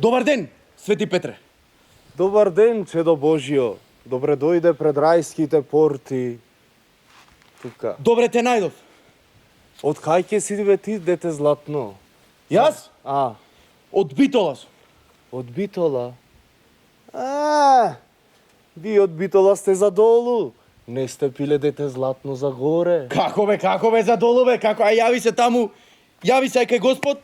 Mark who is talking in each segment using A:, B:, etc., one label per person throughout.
A: Добар ден, Свети Петре.
B: Добар ден, чедо Божио. Добре дојде пред рајските порти. Тука.
A: Добре те најдов.
B: Од кај ќе си бе ти, дете златно?
A: Јас?
B: А,
A: Од Битола сум.
B: од Битола? Ви од Битола сте за долу. Не сте пиле дете златно за горе.
A: Како бе за долу бе, како, а јави се таму, јави се кај Господ,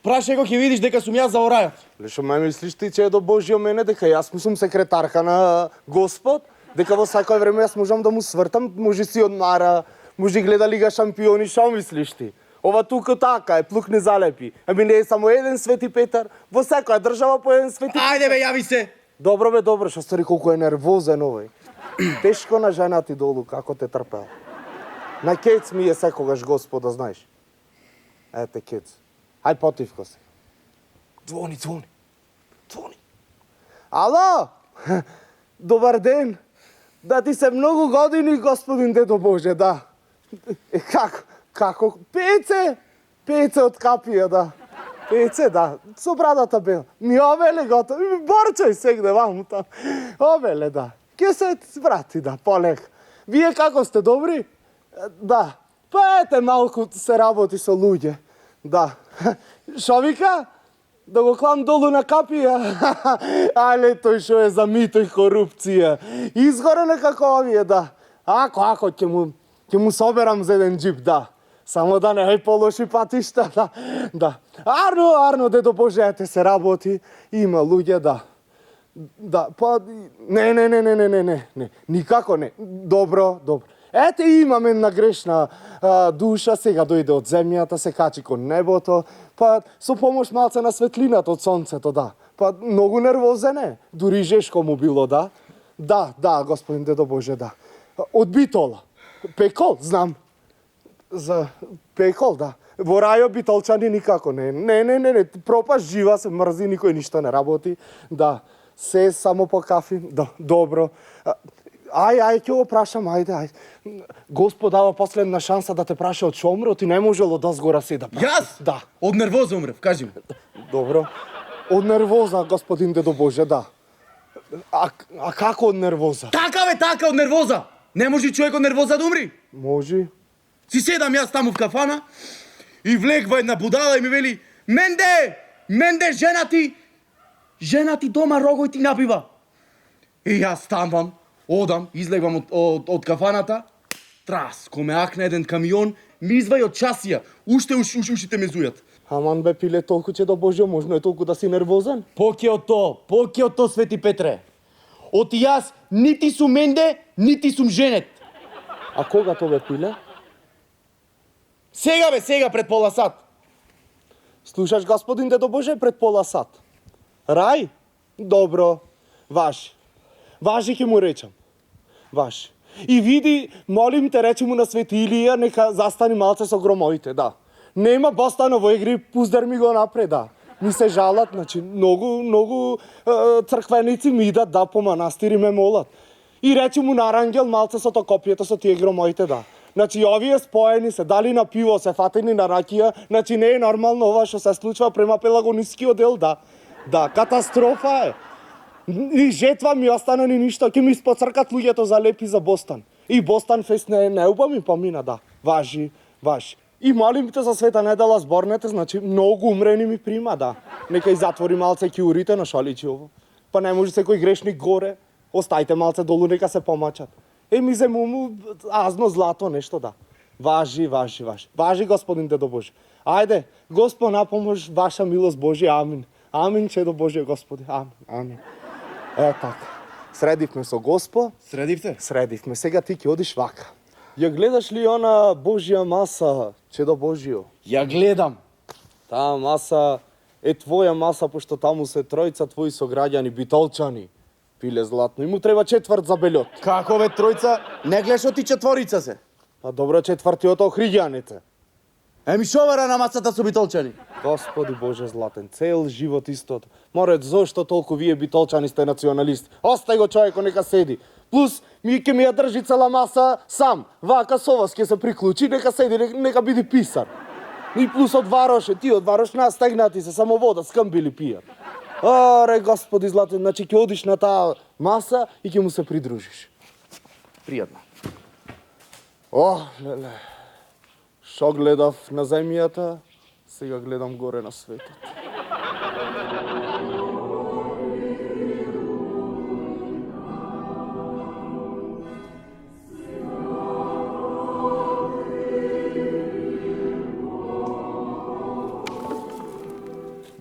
A: прашај го ќе видиш дека сум јас за орајот.
B: Лешо ме мислиш ти, чедо Божио, мене дека јас сум секретарка на Господ? Дека во секој време јас можам да му свртам, може си одмара, може гледа Лига шампиони, шо мислиш ти? Ова тука така е, плук не залепи. Ами не е само еден Свети Петар, во секоја држава по еден Свети Петар.
A: Ајде бе, јави се.
B: Добро бе, добро, што стори колку е нервозен овој. Тешко на жена ти долу, како те трпел. На кец ми е секогаш Господа, знаеш. Ете кец. Ај потивко се. Звони. Ало! Добар ден. Да ти се многу години, господин дедо Боже, да. Како? Пеце од капија, да. Пеце, да. Со брадата бел. Ми овеле готов. Борчај сегде ваму там. Овеле, да. Ке се врати, да, полек. Вие како сте, добри? Да. Па ете, малку се работи со луѓе. Да. Шо вика? Да го клам долу на капија? Але тој шо е за мито и корупција. Изгорено како овие, да. Ако, ќе му соберам за еден джип, да. Само да не е полоши патишта, да. Арно, дедо Боже, ете се работи. Има луѓе, да. Да, па, не, никако не. Добро. Ете имаме една грешна душа, сега дојде од земјата, се качи кон небото, па со помош малце на светлината од сонцето, да. Па многу нервозен е, дури жешко му било, да. Да, господин дедо Боже, да. Од Битола. Пекол, знам. За пекол, да. Во рајо битолчани никако не. Пропаш жива се, мрзи, никој ништо не работи. Да. Се само по кафи, добро. Ај, ќе го прашам, ајде. Господ дава последна шанса да те праша од шо умре, ти не можело да згора се да праша.
A: Јас?
B: Да.
A: Од нервоза умрев, кажи ми.
B: Добро. Од нервоза, господин дедо Боже, да. А како од нервоза?
A: Така, од нервоза. Не може човек од нервоза да умри.
B: Може.
A: Си седам јас таму в кафана и влегва една будала и ми вели: Менде, жена ти дома рогој ти набива. И јас станвам, одам, излегвам од кафаната, трас, ко ме акне еден камион, ми извај од часија, уште ушите ме зујат.
B: Аман бе пиле толку че до Боже, можно е толку да си нервозен?
A: Поќе од то, Свети Петре. Од јас нити сум Менде, нити сум женет.
B: А кога то бе пиле?
A: Сега пред пола сат.
B: Слушаш, господин дедо Боже, пред пола сат. Рај? Добро. Важи ќе му речам. Важи. И види, молим те, речи му на Свети Илија, нека застани малце со громовите, да. Нема бостано во игри, пуздар ми го напред, да. Ми се жалат, значи, многу црквеници ми идат, да, по манастири ме молат. И речи му на Арангел малце со то копијето со тие громовите, да. Значи, овие споени се, дали на пиво, се фатени на ракија, значи не е нормално ова што се случва према Пелагонискиот дел, да. Да, катастрофа е. И жетва ми остана ни ништо, ќе ми споцркат луѓето за лепи за Бостан. И Бостан фест не уба ми помина, да. Важи. И молим те за Света недела зборнете, значи многу умрени ми прима, да. Нека и затвори малце киурите на шаличи ово. Па не може секој грешник горе. Остајте малце долу, нека се помачат. Ми зему му азно злато нешто, да. Важи. Важи, господин дедо Боже. Ајде, Господ напомош, ваша милост Божја, амин. Амин, чедо Божје Господи, амин. Така. Средивме со Госпо.
A: Средивте?
B: Средивме. Сега ти ќе одиш вака. Ја гледаш ли она Божја маса, чедо Божјо?
A: Ја гледам.
B: Таа маса е твоја маса, пошто таму се тројца твои сограѓани, битолчани. Пиле златно. И му треба четврт за белјот.
A: Како бе тројца? Не гледаш оти четворица се.
B: А добро, четвртиот охриѓаните.
A: Еми шовара на масата со битолчани.
B: Господи Боже златен, цел живот истото. Морет, зошто толку вие битолчани сте националисти? Остај го човеко, нека седи. Плюс, ќе ми ја држи цела маса сам. Вака со вас ќе се приклучи, нека седи, нека биде писар. И плюс од Вароше, ти од Варош настегнати се, само вода, скамбили пијат. Аре, господи златен, значи ќе одиш на таа маса и ќе му се придружиш. Пријатно. О, леле. Шо гледав на земјата, сега гледам горе на светот.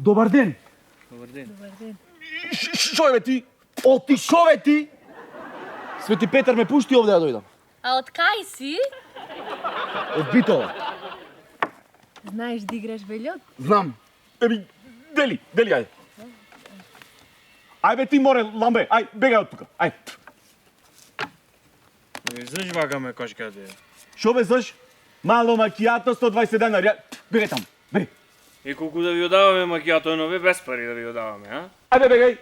A: Добар ден.
C: Добар ден.
A: Шо е бе ти? Оти шо бе ти? Свети Петар ме пушти овде да дојдам.
D: А од кај си?
A: Од Битола.
D: Знаеш да играш велјот?
A: Знам. Еми, дели, ајде. Ај бе ти море, ламбе, ај, бегај од тука, ај.
C: Заш вака ме кошкате.
A: Шо бе заш? Мало макијато, 120 денари, бегај таму, бегај.
C: И колку да ви одаваме макијато, но без пари да ви одаваме, а?
A: Ајде бегај.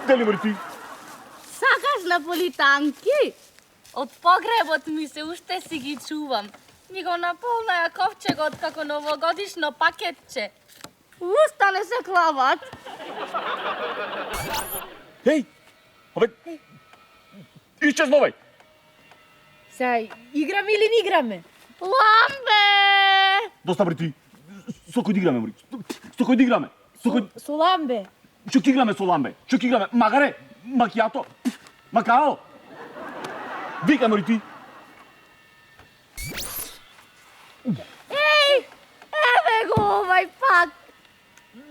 A: Дели море ти?
D: Сакаш наполитанки? Од погребот ми се уште си ги чувам. Ми го наполнаја ковчегот како новогодишно пакетче. Уста не се клават.
A: Еј, абе, исчезнувај.
E: Сега, играме или не играме?
D: Ламбе!
A: Доста бре ти. Со кој да играме, мори? Со кој да играме? Со кој...
E: Со ламбе.
A: Што ќе играме со ламбе? Што ќе играме? Магаре? Макијато? Макао? Викај, мори ти.
D: Еј! Еве го овај пак!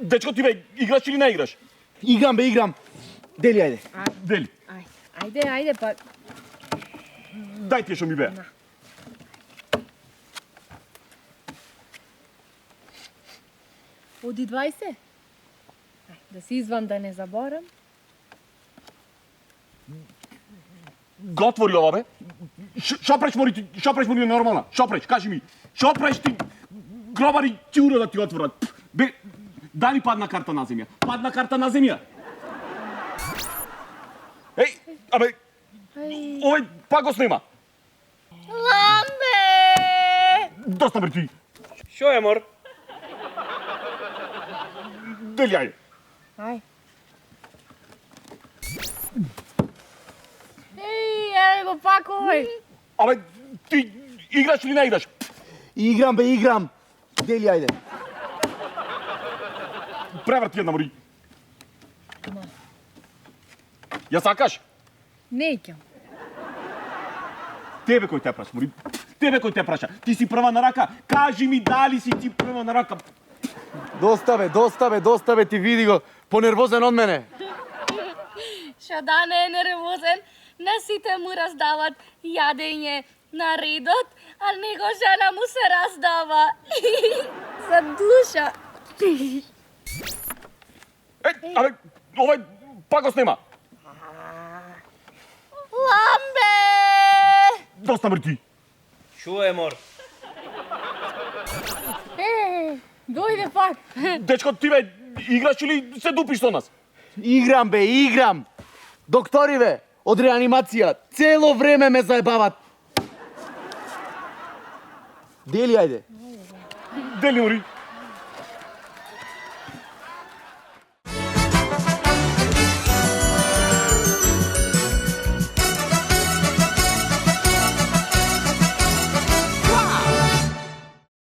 A: Дечко, ти бе, играш или не играш? Играм, бе, играм. Дели, ајде. Дели.
E: Ајде, па...
A: Дај ти што ми бе.
E: Оди 20? Да си извам да не заборам.
A: Готвори ова, бе. Шо преш, мори ти? Шо преш, мори нормална? Шо преш, кажи ми. Шо преш ти? Гробари ќура да ти отворат. Бе, дали падна карта на земја? Падна карта на земја. Еј, абе, овој пак го снима.
D: Ламбе!
A: Доста бре ти.
C: Шо е, мор?
A: Дели, ајде.
E: Ај.
D: Еј, еве го пак овој.
A: Абе, ти играш или не играш? Играм, бе, играм. Дели, ајде. Преврти една, мори. Ја сакаш?
E: Не икам.
A: Тебе кој те праша, мори. Тебе кој те праша. Ти си прва на рака. Кажи ми дали си ти прва на рака. Доста бе, ти види го. Понервозен од мене.
D: Шо да не е нервозен, не сите му раздават јадење на редот, а него жена му се раздава. За душа.
A: Абе, овој пак го снима.
D: Ламбе!
A: Доста бре ти.
C: Шо е, мор?
E: Дојде пак.
A: Дечко, ти бе, играш или се дупиш со нас? Играм, бе, играм. Доктори, бе, од реанимација, цело време ме заебават. Дели, ајде. Дели, мори.